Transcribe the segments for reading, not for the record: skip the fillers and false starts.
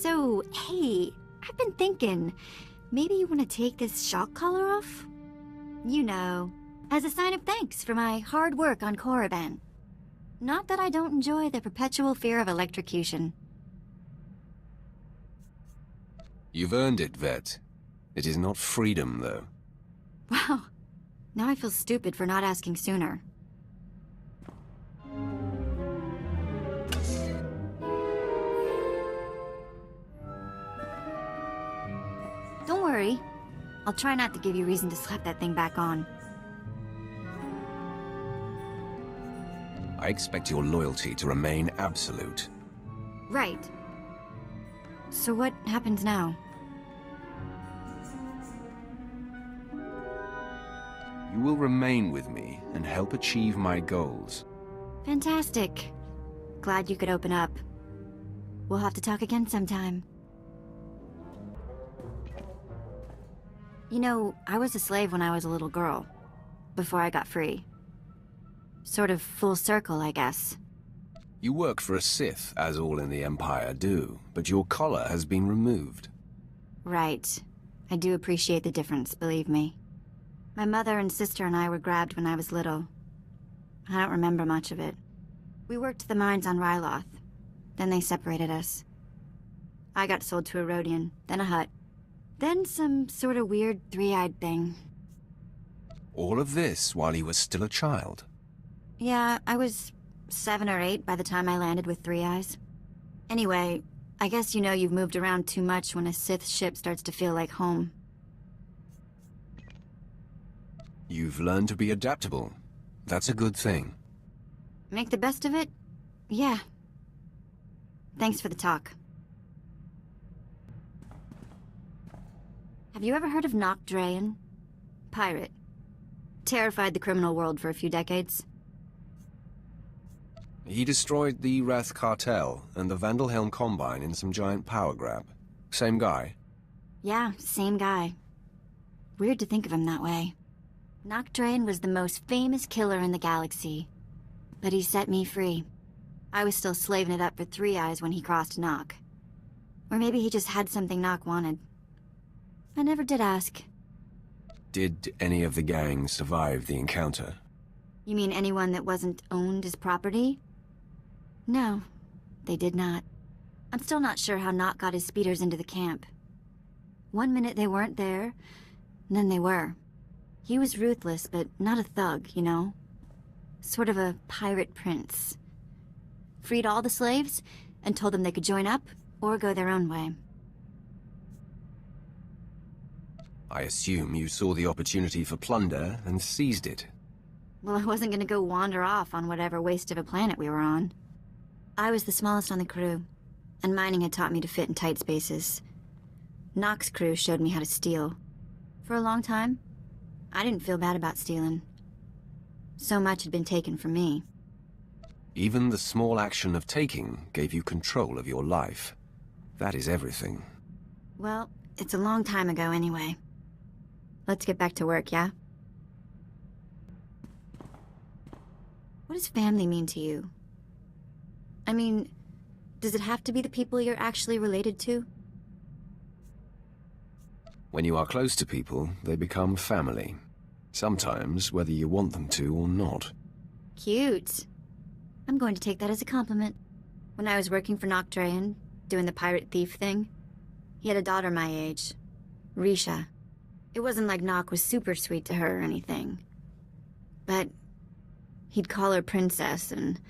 So, hey, I've been thinking, maybe you want to take this shock collar off? You know, as a sign of thanks for my hard work on Korriban. Not that I don't enjoy the perpetual fear of electrocution. You've earned it, Vette. It is not freedom, though. Wow, now I feel stupid for not asking sooner. Don't worry. I'll try not to give you reason to slap that thing back on. I expect your loyalty to remain absolute. Right. So what happens now? You will remain with me and help achieve my goals. Fantastic. Glad you could open up. We'll have to talk again sometime. You know, I was a slave when I was a little girl, before I got free. Sort of full circle, I guess. You work for a Sith, as all in the Empire do, but your collar has been removed. Right. I do appreciate the difference, believe me. My mother and sister and I were grabbed when I was little. I don't remember much of it. We worked the mines on Ryloth. Then they separated us. I got sold to a Rhodian, then a Hutt. Then some sort of weird three-eyed thing. All of this while you were still a child? Yeah, I was 7 or 8 by the time I landed with 3 eyes. Anyway, I guess you know you've moved around too much when a Sith ship starts to feel like home. You've learned to be adaptable. That's a good thing. Make the best of it? Yeah. Thanks for the talk. Have you ever heard of Nock Drayen? Pirate. Terrified the criminal world for a few decades. He destroyed the Wrath Cartel and the Vandalhelm Combine in some giant power grab. Same guy? Yeah, same guy. Weird to think of him that way. Nock Drayen was the most famous killer in the galaxy. But he set me free. I was still slaving it up for 3 eyes when he crossed Nock. Or maybe he just had something Nock wanted. I never did ask. Did any of the gang survive the encounter? You mean anyone that wasn't owned as property? No, they did not. I'm still not sure how Nock got his speeders into the camp. One minute they weren't there, and then they were. He was ruthless, but not a thug, you know? Sort of a pirate prince. Freed all the slaves, and told them they could join up, or go their own way. I assume you saw the opportunity for plunder and seized it. Well, I wasn't gonna go wander off on whatever waste of a planet we were on. I was the smallest on the crew, and mining had taught me to fit in tight spaces. Nock's crew showed me how to steal. For a long time, I didn't feel bad about stealing. So much had been taken from me. Even the small action of taking gave you control of your life. That is everything. Well, it's a long time ago anyway. Let's get back to work, yeah? What does family mean to you? I mean, does it have to be the people you're actually related to? When you are close to people, they become family. Sometimes, whether you want them to or not. Cute. I'm going to take that as a compliment. When I was working for Nock Drayen, doing the pirate thief thing, he had a daughter my age, Risha. It wasn't like Nock was super sweet to her or anything. But he'd call her princess, and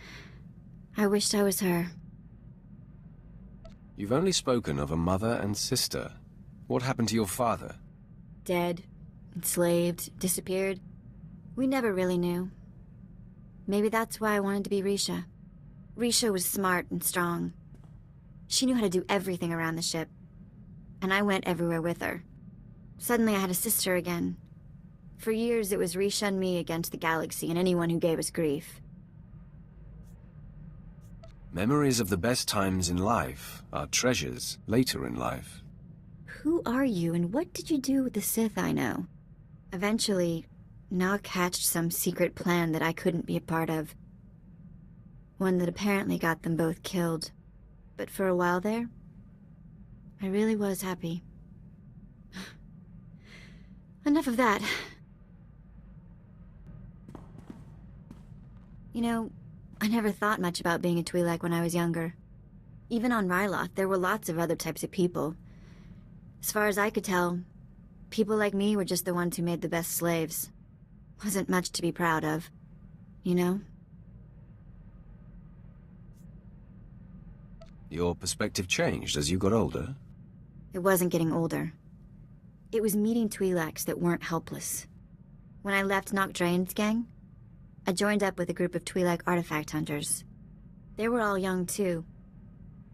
I wished I was her. You've only spoken of a mother and sister. What happened to your father? Dead, enslaved, disappeared. We never really knew. Maybe that's why I wanted to be Risha. Risha was smart and strong. She knew how to do everything around the ship. And I went everywhere with her. Suddenly I had a sister again. For years it was Risha and me against the galaxy and anyone who gave us grief. Memories of the best times in life are treasures later in life. Who are you and what did you do with the Sith I know? Eventually, Nock hatched some secret plan that I couldn't be a part of. One that apparently got them both killed. But for a while there, I really was happy. Enough of that. You know, I never thought much about being a Twi'lek when I was younger. Even on Ryloth, there were lots of other types of people. As far as I could tell, people like me were just the ones who made the best slaves. Wasn't much to be proud of, you know? Your perspective changed as you got older? It wasn't getting older. It was meeting Twi'leks that weren't helpless. When I left Noct Draen's gang, I joined up with a group of Twi'lek artifact hunters. They were all young too,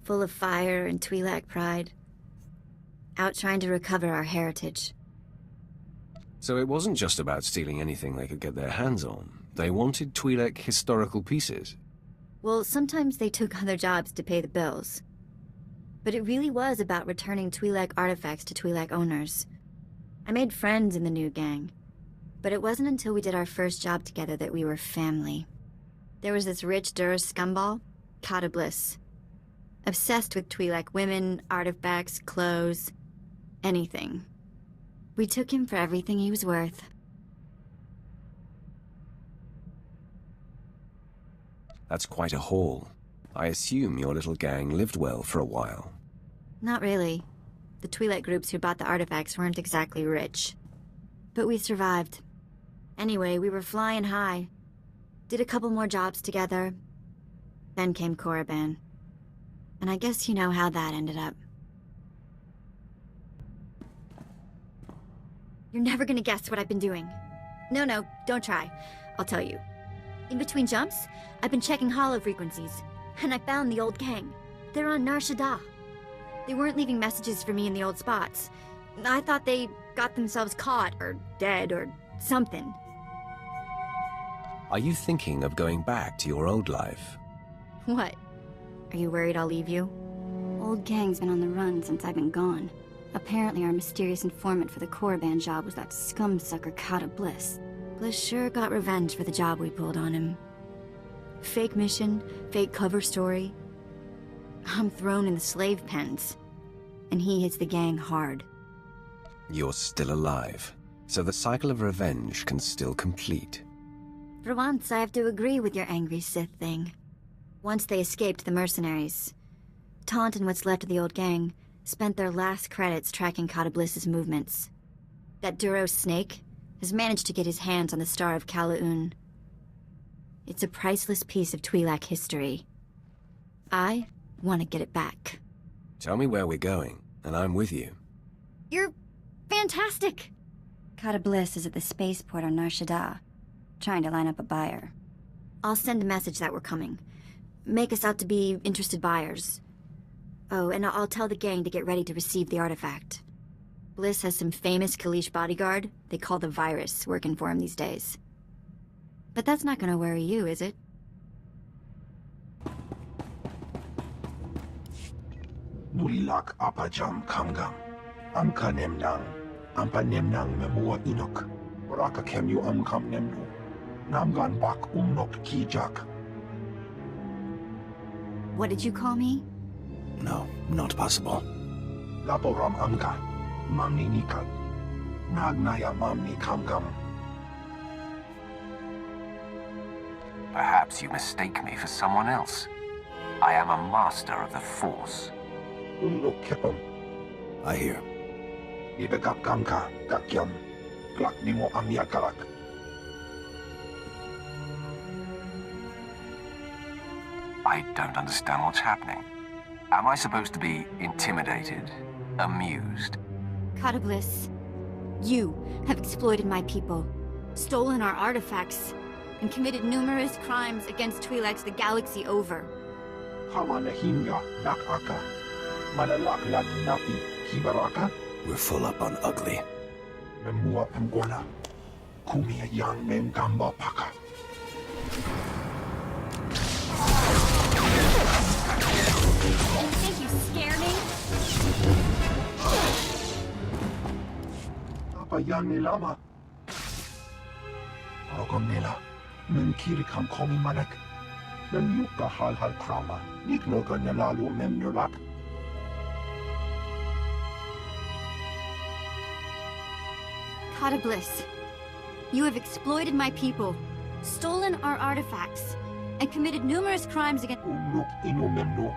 full of fire and Twi'lek pride, out trying to recover our heritage. So it wasn't just about stealing anything they could get their hands on. They wanted Twi'lek historical pieces. Well, sometimes they took other jobs to pay the bills. But it really was about returning Twi'lek artifacts to Twi'lek owners. I made friends in the new gang, but it wasn't until we did our first job together that we were family. There was this rich Dur scumball, Kata Bliss. Obsessed with Twi'lek women, artifacts, clothes, anything. We took him for everything he was worth. That's quite a haul. I assume your little gang lived well for a while. Not really. The Twi'lek groups who bought the artifacts weren't exactly rich. But we survived. Anyway, we were flying high. Did a couple more jobs together. Then came Korriban. And I guess you know how that ended up. You're never gonna guess what I've been doing. No, don't try. I'll tell you. In between jumps, I've been checking holo frequencies, and I found the old gang. They're on Nar Shaddaa. They weren't leaving messages for me in the old spots. I thought they got themselves caught, or dead, or something. Are you thinking of going back to your old life? What? Are you worried I'll leave you? Old gang's been on the run since I've been gone. Apparently our mysterious informant for the Korriban job was that scum-sucker Kata Bliss. Bliss sure got revenge for the job we pulled on him. Fake mission, fake cover story. I'm thrown in the slave pens, and he hits the gang hard. You're still alive, so the cycle of revenge can still complete. For once, I have to agree with your angry Sith thing. Once they escaped the mercenaries, Taunt and what's left of the old gang spent their last credits tracking Kata Bliss's movements. That Duros snake has managed to get his hands on the Star of Kalaun. It's a priceless piece of Twi'lek history. I want to get it back. Tell me where we're going, and I'm with you. You're fantastic! Kata Bliss is at the spaceport on Nar Shaddaa, trying to line up a buyer. I'll send a message that we're coming. Make us out to be interested buyers. Oh, and I'll tell the gang to get ready to receive the artifact. Bliss has some famous Kalish bodyguard they call the Virus working for him these days. But that's not gonna worry you, is it? Nulilak apajam kamgam. Amka nemnang. Ampa nemnang memua inok. Raka kemyu amkam nemnu. Namgan bak umnok kijak. What did you call me? No, not possible. Laporam amka. Mamni nikat. Nagnaya mamni kamgam. Perhaps you mistake me for someone else. I am a master of the Force. Unlok kepam. I hear. Ibegap kamka. Kakyam. Klak nimo amyakalak. I don't understand what's happening. Am I supposed to be intimidated? Amused? Kata Bliss, you have exploited my people, stolen our artifacts, and committed numerous crimes against Twi'leks the galaxy over. Hamanahinga nakaka. Manalak napi kibaraka. We're full up on ugly. Memua pemgona. Kumia yang mem gamba paka. You think you scare me? Apa yang nilama? Rogom nila. Mem kiri kam komi manak. Mem yuka hal krama. Niknoga nilalu mem nulak. Catabliss, you have exploited my people, stolen our artifacts, and committed numerous crimes against— Umnuk inumemnu.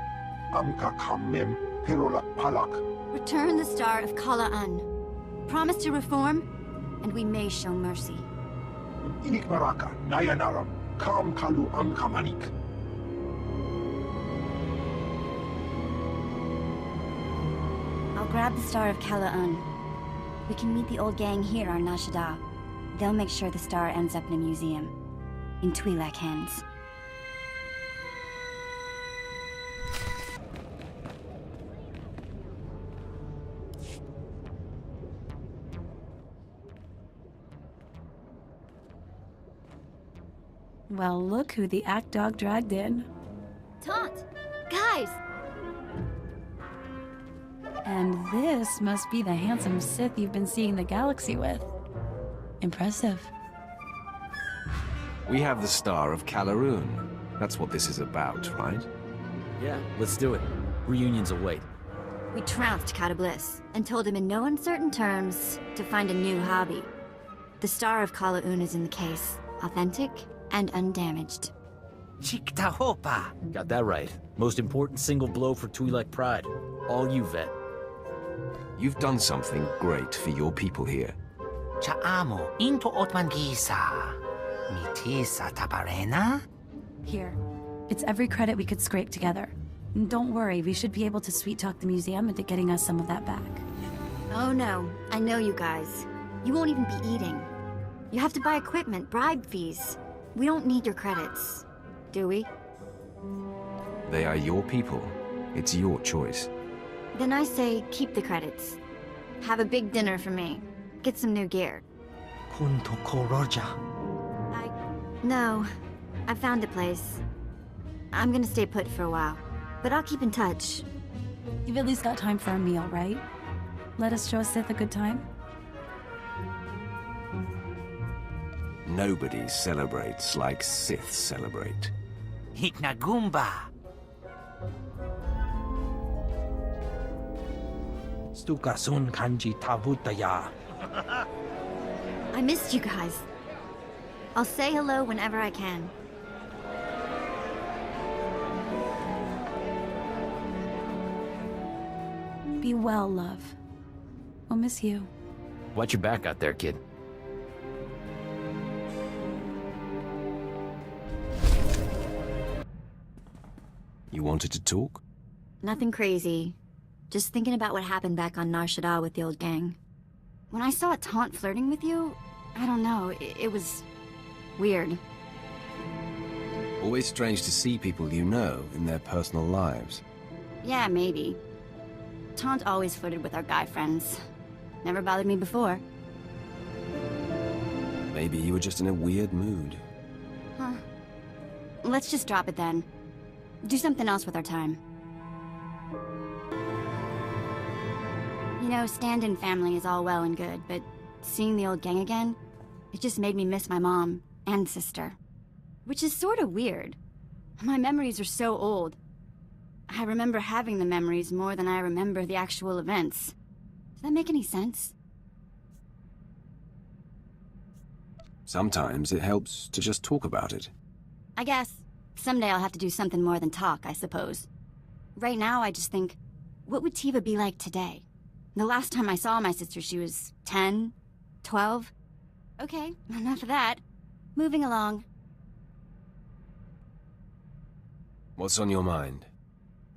Amka kammem perolak palak. Return the Star of Kala'an. Promise to reform, and we may show mercy. Inik maraka nayanaram kam kalu amkamanik. I'll grab the Star of Kala'an. We can meet the old gang here on Nashada. They'll make sure the star ends up in a museum. In Twi'lek hands. Well, look who the act dog dragged in. Taunt! Guys! And this must be the handsome Sith you've been seeing the galaxy with. Impressive. We have the Star of Calaroon. That's what this is about, right? Yeah, let's do it. Reunions await. We trounced Catabliss and told him in no uncertain terms to find a new hobby. The Star of Kala'un is in the case, authentic and undamaged. Chiktahopa. Got that right. Most important single blow for Twi'lek pride. All you, Vette. You've done something great for your people here. Chaamo into Otmangisa. Mitisa tabarena? Here. It's every credit we could scrape together. And don't worry, we should be able to sweet-talk the museum into getting us some of that back. Oh no, I know you guys. You won't even be eating. You have to buy equipment, bribe fees. We don't need your credits, do we? They are your people. It's your choice. Then I say keep the credits. Have a big dinner for me. Get some new gear. Kunto koroja. No, I found a place. I'm gonna stay put for a while, but I'll keep in touch. You've at least got time for a meal, right? Let us show Sith a good time? Nobody celebrates like Sith celebrate. Hiknagumba. Stukasun kanji tabutaya. I missed you guys. I'll say hello whenever I can. Be well, love. We'll miss you. Watch your back out there, kid. You wanted to talk? Nothing crazy. Just thinking about what happened back on Nar Shaddaa with the old gang. When I saw Taunt flirting with you, I don't know, it was weird. Always strange to see people you know in their personal lives. Yeah, maybe. Taunt always flirted with our guy friends. Never bothered me before. Maybe you were just in a weird mood. Huh. Let's just drop it then. Do something else with our time. You know, stand-in family is all well and good, but seeing the old gang again, it just made me miss my mom and sister. Which is sort of weird. My memories are so old. I remember having the memories more than I remember the actual events. Does that make any sense? Sometimes it helps to just talk about it. I guess. Someday I'll have to do something more than talk, I suppose. Right now, I just think, what would Tiva be like today? The last time I saw my sister, she was 10, 12. Okay, enough of that. Moving along. What's on your mind?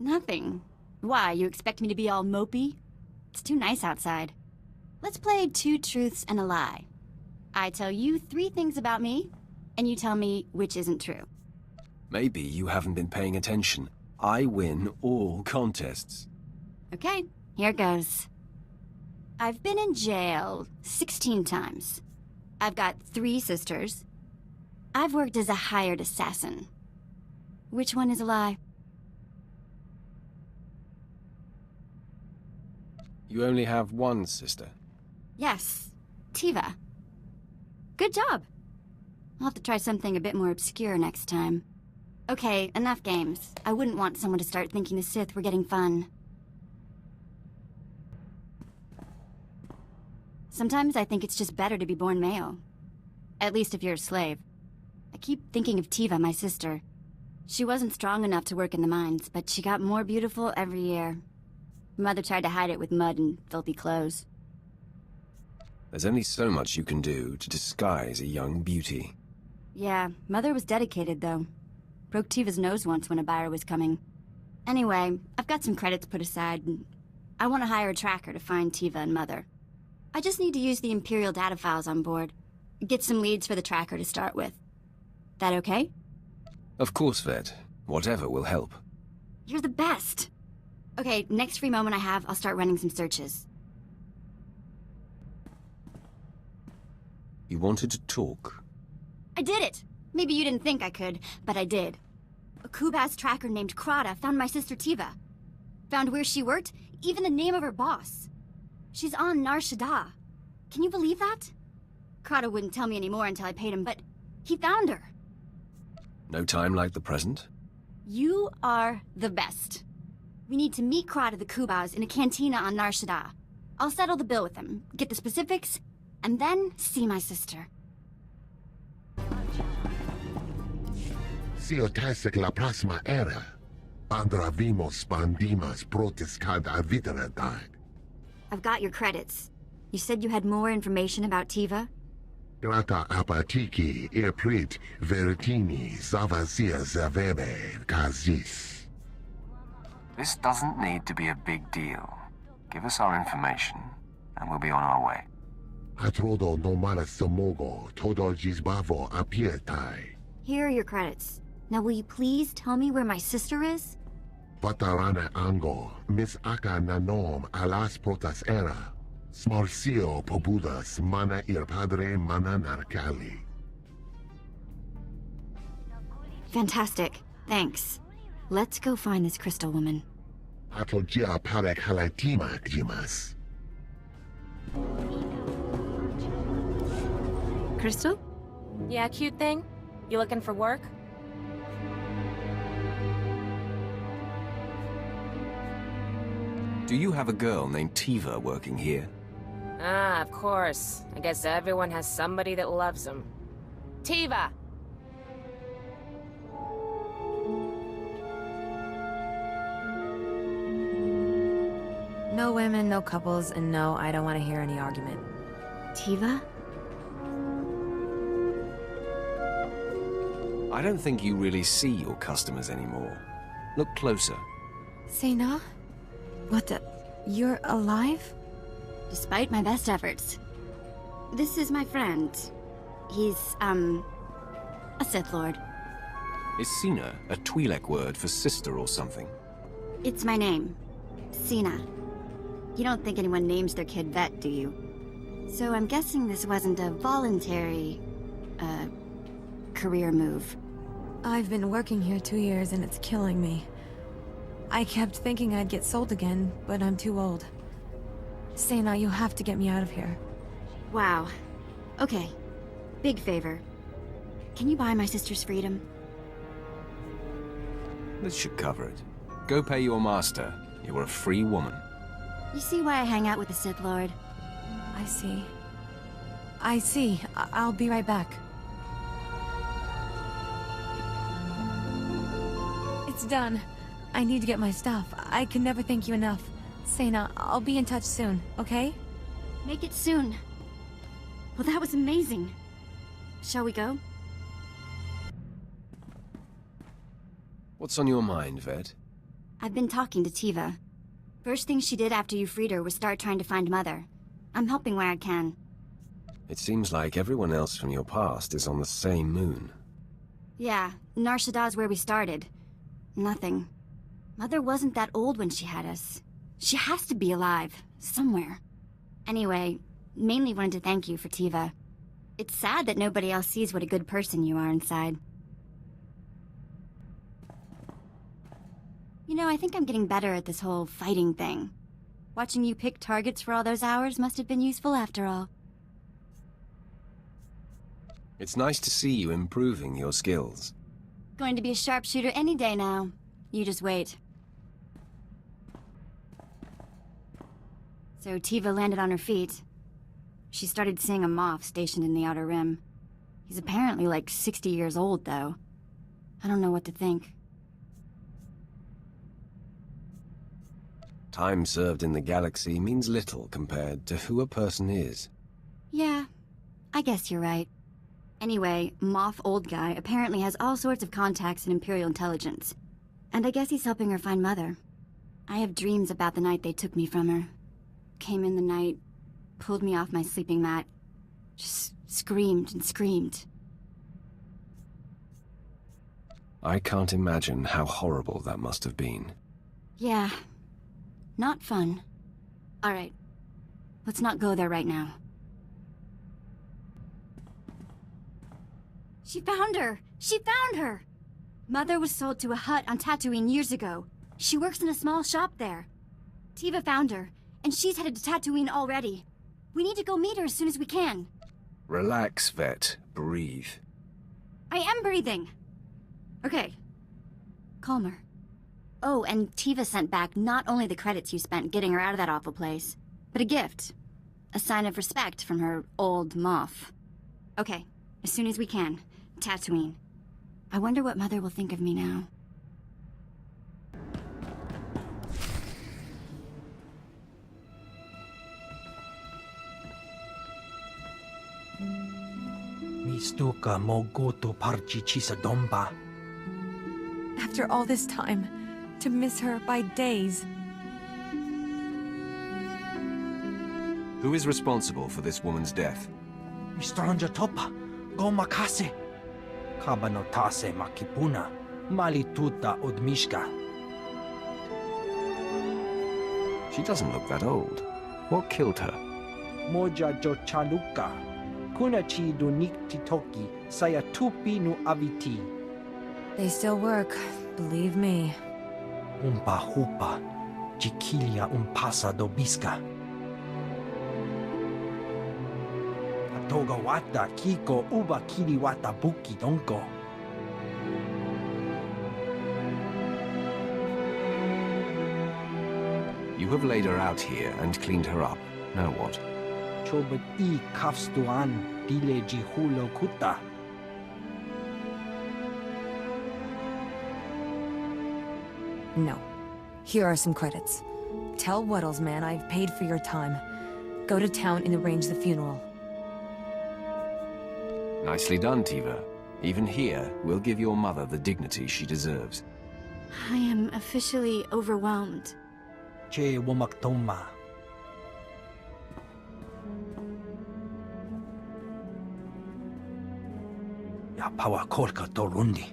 Nothing. Why, you expect me to be all mopey? It's too nice outside. Let's play 2 truths and a lie. I tell you 3 things about me, and you tell me which isn't true. Maybe you haven't been paying attention. I win all contests. Okay, here goes. I've been in jail 16 times. I've got 3 sisters. I've worked as a hired assassin. Which one is a lie? You only have one sister. Yes, Tiva. Good job. I'll have to try something a bit more obscure next time. Okay, enough games. I wouldn't want someone to start thinking the Sith were getting fun. Sometimes I think it's just better to be born male. At least if you're a slave. I keep thinking of Tiva, my sister. She wasn't strong enough to work in the mines, but she got more beautiful every year. Mother tried to hide it with mud and filthy clothes. There's only so much you can do to disguise a young beauty. Yeah, Mother was dedicated, though. Broke Tiva's nose once when a buyer was coming. Anyway, I've got some credits put aside, and I want to hire a tracker to find Tiva and Mother. I just need to use the Imperial data files on board. Get some leads for the tracker to start with. That okay? Of course, Vette. Whatever will help. You're the best! Okay, next free moment I have, I'll start running some searches. You wanted to talk? I did it! Maybe you didn't think I could, but I did. A Kubas tracker named Krata found my sister Tiva. Found where she worked, even the name of her boss. She's on Nar Shaddaa. Can you believe that? Krata wouldn't tell me anymore until I paid him, but he found her. No time like the present? You are the best. We need to meet Krata the Kubas in a cantina on Nar Shaddaa. I'll settle the bill with him, get the specifics, and then see my sister. Si otasek la próxima era, andravimos bandimas protis cada viteradag. I've got your credits. You said you had more information about Tiva? Grata apatiki irprit veritini zavasia zavebe kazis. This doesn't need to be a big deal. Give us our information, and we'll be on our way. Atrodo nomara somogo todo gisbavo apietai. Here are your credits. Now will you please tell me where my sister is? Vatarana ango, mis aka nanom alas protas era. Smarcio pobudas mana ir padre mana narcali. Fantastic. Thanks. Let's go find this crystal woman. Atogia parek halatima jimas. Crystal? Yeah, cute thing? You looking for work? Do you have a girl named Tiva working here? Ah, of course. I guess everyone has somebody that loves them. Tiva! No women, no couples, and no, I don't want to hear any argument. Tiva? I don't think you really see your customers anymore. Look closer. Sena? What the... You're alive? Despite my best efforts. This is my friend. He's, a Sith Lord. Is Sina a Twi'lek word for sister or something? It's my name. Sina. You don't think anyone names their kid Vette, do you? So I'm guessing this wasn't a voluntary, career move. I've been working here 2 years and it's killing me. I kept thinking I'd get sold again, but I'm too old. Sena, you have to get me out of here. Wow. Okay. Big favor. Can you buy my sister's freedom? This should cover it. Go pay your master. You're a free woman. You see why I hang out with the Sith Lord? I see. I see. I'll be right back. It's done. I need to get my stuff. I can never thank you enough. Sena, I'll be in touch soon, okay? Make it soon. Well, that was amazing. Shall we go? What's on your mind, Vette? I've been talking to Tiva. First thing she did after you freed her was start trying to find Mother. I'm helping where I can. It seems like everyone else from your past is on the same moon. Yeah, Nar Shaddaa's where we started. Nothing. Mother wasn't that old when she had us. She has to be alive, somewhere. Anyway, mainly wanted to thank you for Tiva. It's sad that nobody else sees what a good person you are inside. You know, I think I'm getting better at this whole fighting thing. Watching you pick targets for all those hours must have been useful after all. It's nice to see you improving your skills. Going to be a sharpshooter any day now. You just wait. So Tiva landed on her feet. She started seeing a Moff stationed in the Outer Rim. He's apparently like 60 years old, though. I don't know what to think. Time served in the galaxy means little compared to who a person is. Yeah, I guess you're right. Anyway, Moff Old Guy apparently has all sorts of contacts in Imperial intelligence. And I guess he's helping her find Mother. I have dreams about the night they took me from her. Came in the night, pulled me off my sleeping mat, just screamed and screamed. I can't imagine how horrible that must have been. Yeah, not fun. All right, let's not go there right now. She found her! She found her! Mother was sold to a hut on Tatooine years ago. She works in a small shop there. Tiva found her, and she's headed to Tatooine already. We need to go meet her as soon as we can. Relax, Vette. Breathe. I am breathing. Okay. Calmer. Oh, and Tiva sent back not only the credits you spent getting her out of that awful place, but a gift. A sign of respect from her old Moff. Okay, as soon as we can. Tatooine. I wonder what Mother will think of me now. Mistuka mogoto parchi chisa domba. After all this time, to miss her by days. Who is responsible for this woman's death? Mistranja topa, go makase. Kabanotase makipuna, malituta odmishka. She doesn't look that old. What killed her? Moja jo chaluka. Kunachi do niktitoki, saya tupi nu aviti. They still work, believe me. Umpa hupa, jikilia umpasa dobiska. Toga wata kiko uba kili wata buki donko. You have laid her out here and cleaned her up. Now what? Chobat I kafstuan dile jihulo kuta. No. Here are some credits. Tell Wuddles man I've paid for your time. Go to town and arrange the funeral. Nicely done, Tiva. Even here, we'll give your mother the dignity she deserves. I am officially overwhelmed. Che womaktoma. Ya pawa kolka torundi.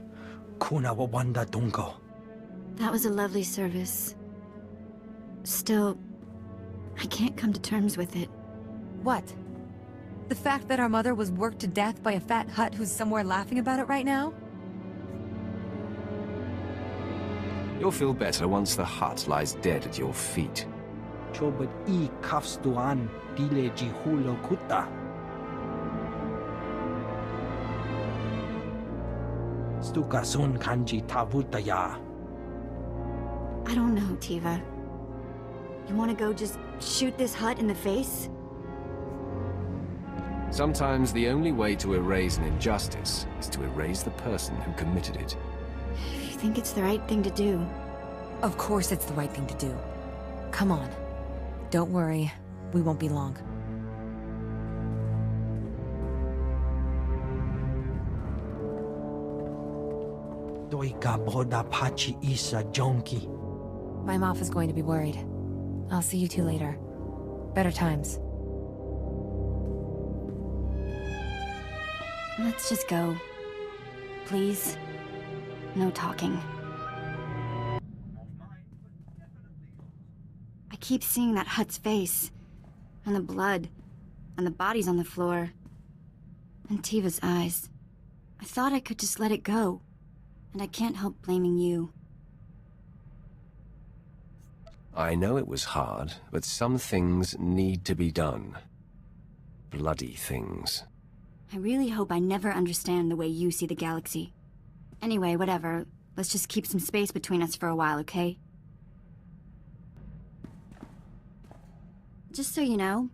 Kuna wawanda dungo. That was a lovely service. Still, I can't come to terms with it. What? The fact that our mother was worked to death by a fat hut who's somewhere laughing about it right now? You'll feel better once the hut lies dead at your feet. Chobat I kafstuan dile jihulo kuta. Stuka sun kanji tavutaya. I don't know, Tiva. You want to go just shoot this hut in the face? Sometimes the only way to erase an injustice is to erase the person who committed it. If you think it's the right thing to do. Of course it's the right thing to do. Come on. Don't worry. We won't be long. Doika boda pachi isa jonki. My Moff is going to be worried. I'll see you two later. Better times. Let's just go. Please. No talking. I keep seeing that hut's face. And the blood. And the bodies on the floor. And Tiva's eyes. I thought I could just let it go. And I can't help blaming you. I know it was hard, but some things need to be done. Bloody things. I really hope I never understand the way you see the galaxy. Anyway, whatever. Let's just keep some space between us for a while, okay? Just so you know,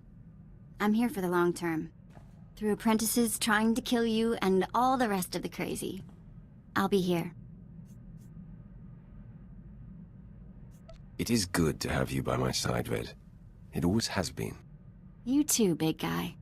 I'm here for the long term. Through apprentices trying to kill you and all the rest of the crazy. I'll be here. It is good to have you by my side, Vette. It always has been. You too, big guy.